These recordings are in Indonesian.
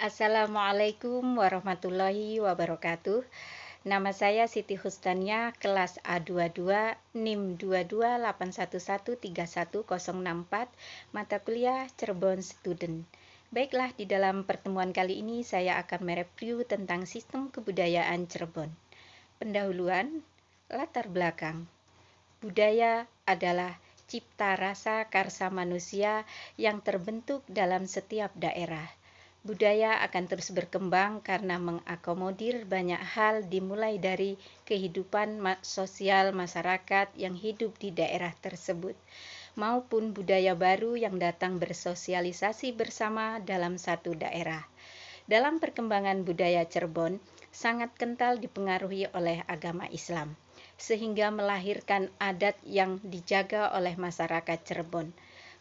Assalamualaikum warahmatullahi wabarakatuh. Nama saya Siti Husdania, kelas A22, NIM 228113164, mata kuliah Cirebon Student. Baiklah, di dalam pertemuan kali ini saya akan mereview tentang sistem kebudayaan Cirebon. Pendahuluan, latar belakang. Budaya adalah cipta rasa karsa manusia yang terbentuk dalam setiap daerah. Budaya akan terus berkembang karena mengakomodir banyak hal, dimulai dari kehidupan sosial masyarakat yang hidup di daerah tersebut, maupun budaya baru yang datang bersosialisasi bersama dalam satu daerah. Dalam perkembangan budaya Cirebon, sangat kental dipengaruhi oleh agama Islam, sehingga melahirkan adat yang dijaga oleh masyarakat Cirebon.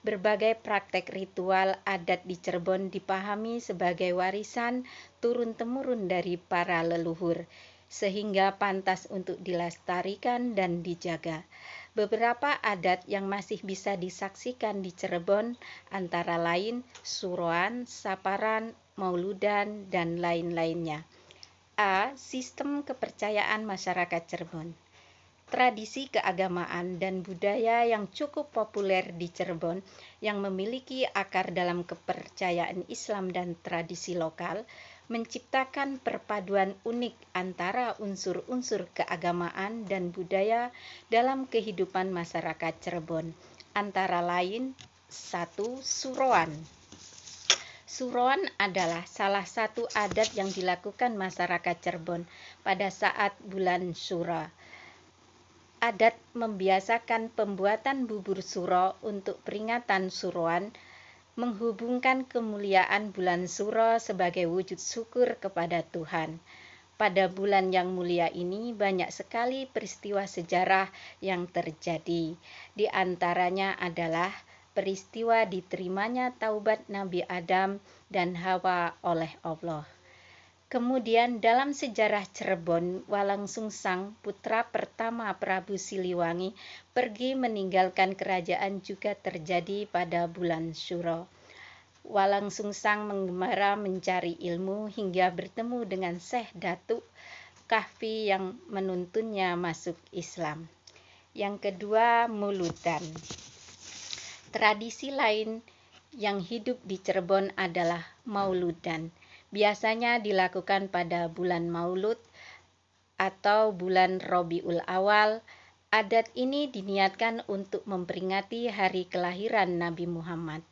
Berbagai praktek ritual adat di Cirebon dipahami sebagai warisan turun-temurun dari para leluhur, sehingga pantas untuk dilestarikan dan dijaga. Beberapa adat yang masih bisa disaksikan di Cirebon antara lain suroan, saparan, mauludan, dan lain-lainnya. A. Sistem kepercayaan masyarakat Cirebon. Tradisi keagamaan dan budaya yang cukup populer di Cirebon yang memiliki akar dalam kepercayaan Islam dan tradisi lokal menciptakan perpaduan unik antara unsur-unsur keagamaan dan budaya dalam kehidupan masyarakat Cirebon, antara lain 1. Suroan. Suroan adalah salah satu adat yang dilakukan masyarakat Cirebon pada saat bulan Suro. Adat membiasakan pembuatan bubur suro untuk peringatan suroan, menghubungkan kemuliaan bulan Suro sebagai wujud syukur kepada Tuhan. Pada bulan yang mulia ini banyak sekali peristiwa sejarah yang terjadi. Di antaranya adalah peristiwa diterimanya taubat Nabi Adam dan Hawa oleh Allah. Kemudian dalam sejarah Cirebon, Walangsungsang, putra pertama Prabu Siliwangi, pergi meninggalkan kerajaan juga terjadi pada bulan Suro. Walangsungsang mengembara mencari ilmu hingga bertemu dengan Syekh Datuk Kahfi yang menuntunnya masuk Islam. Yang kedua, Mauludan. Tradisi lain yang hidup di Cirebon adalah Mauludan. Biasanya dilakukan pada bulan Maulud atau bulan Rabiul Awal. Adat ini diniatkan untuk memperingati hari kelahiran Nabi Muhammad.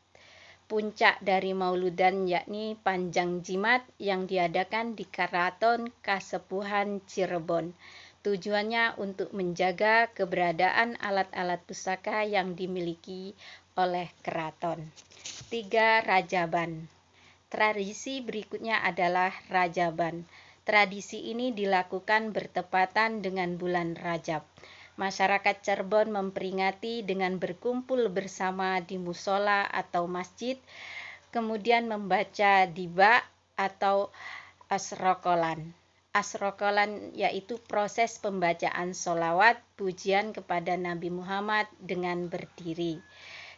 Puncak dari Mauludan yakni Panjang Jimat yang diadakan di Keraton Kasepuhan Cirebon. Tujuannya untuk menjaga keberadaan alat-alat pusaka yang dimiliki oleh keraton. 3. Rajaban. Tradisi berikutnya adalah Rajaban. Tradisi ini dilakukan bertepatan dengan bulan Rajab. Masyarakat Cirebon memperingati dengan berkumpul bersama di musola atau masjid, kemudian membaca diba atau asrokolan. Asrokolan yaitu proses pembacaan sholawat pujian kepada Nabi Muhammad dengan berdiri.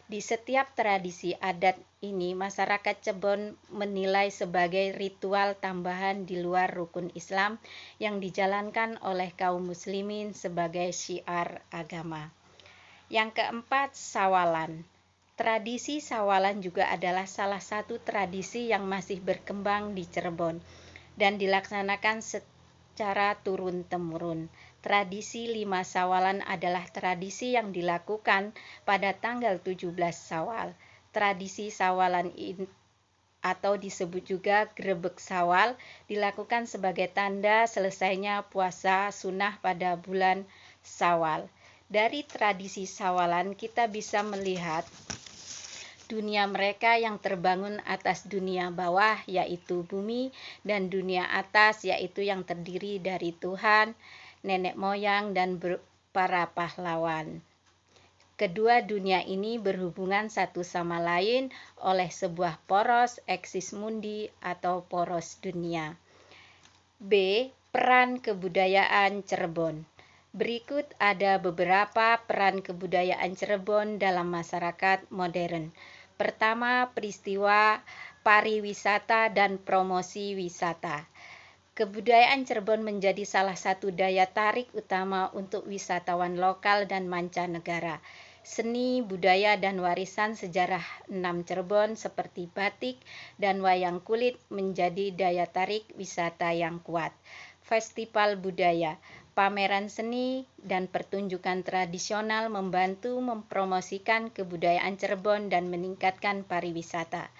Di setiap tradisi adat ini, masyarakat Cirebon menilai sebagai ritual tambahan di luar rukun Islam yang dijalankan oleh kaum muslimin sebagai syiar agama. Yang keempat, Sawalan. Tradisi Sawalan juga adalah salah satu tradisi yang masih berkembang di Cirebon dan dilaksanakan secara turun-temurun. Tradisi 5 Sawalan adalah tradisi yang dilakukan pada tanggal 17 Sawal. Tradisi Sawalan atau disebut juga Grebek Sawal dilakukan sebagai tanda selesainya puasa sunnah pada bulan Sawal. Dari tradisi Sawalan kita bisa melihat dunia mereka yang terbangun atas dunia bawah yaitu bumi, dan dunia atas yaitu yang terdiri dari Tuhan, nenek moyang, dan para pahlawan. Kedua dunia ini berhubungan satu sama lain oleh sebuah poros eksis mundi atau poros dunia. B. Peran kebudayaan Cirebon. Berikut ada beberapa peran kebudayaan Cirebon dalam masyarakat modern. Pertama, peristiwa pariwisata, dan promosi wisata. Kebudayaan Cirebon menjadi salah satu daya tarik utama untuk wisatawan lokal dan mancanegara. Seni, budaya, dan warisan sejarah 6 Cirebon seperti batik dan wayang kulit menjadi daya tarik wisata yang kuat. Festival budaya, pameran seni, dan pertunjukan tradisional membantu mempromosikan kebudayaan Cirebon dan meningkatkan pariwisata.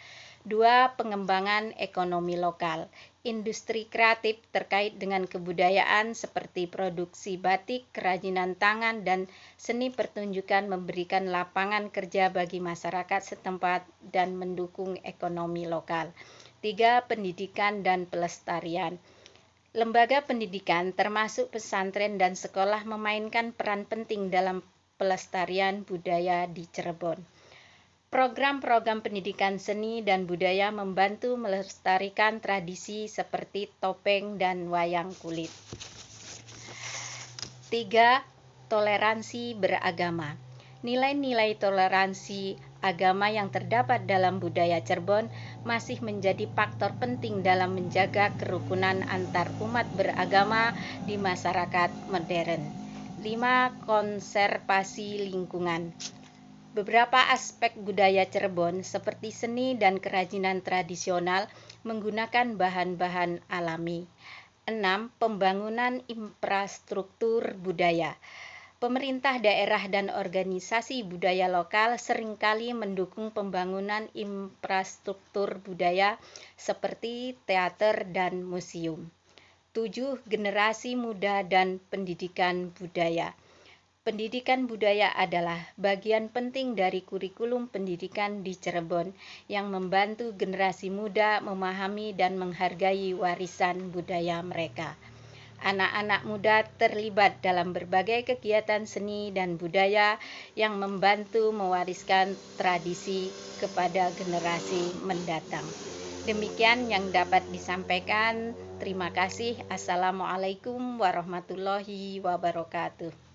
2. Pengembangan ekonomi lokal. Industri kreatif terkait dengan kebudayaan seperti produksi batik, kerajinan tangan, dan seni pertunjukan memberikan lapangan kerja bagi masyarakat setempat dan mendukung ekonomi lokal. 3. Pendidikan dan pelestarian. Lembaga pendidikan termasuk pesantren dan sekolah memainkan peran penting dalam pelestarian budaya di Cirebon. Program-program pendidikan seni dan budaya membantu melestarikan tradisi seperti topeng dan wayang kulit. 3. Toleransi beragama. Nilai-nilai toleransi agama yang terdapat dalam budaya Cirebon masih menjadi faktor penting dalam menjaga kerukunan antar umat beragama di masyarakat modern. 5. Konservasi lingkungan. Beberapa aspek budaya Cirebon seperti seni dan kerajinan tradisional menggunakan bahan-bahan alami. 6. Pembangunan infrastruktur budaya. Pemerintah daerah dan organisasi budaya lokal seringkali mendukung pembangunan infrastruktur budaya seperti teater dan museum. 7. Generasi muda dan pendidikan budaya. Pendidikan budaya adalah bagian penting dari kurikulum pendidikan di Cirebon yang membantu generasi muda memahami dan menghargai warisan budaya mereka. Anak-anak muda terlibat dalam berbagai kegiatan seni dan budaya yang membantu mewariskan tradisi kepada generasi mendatang. Demikian yang dapat disampaikan. Terima kasih. Assalamualaikum warahmatullahi wabarakatuh.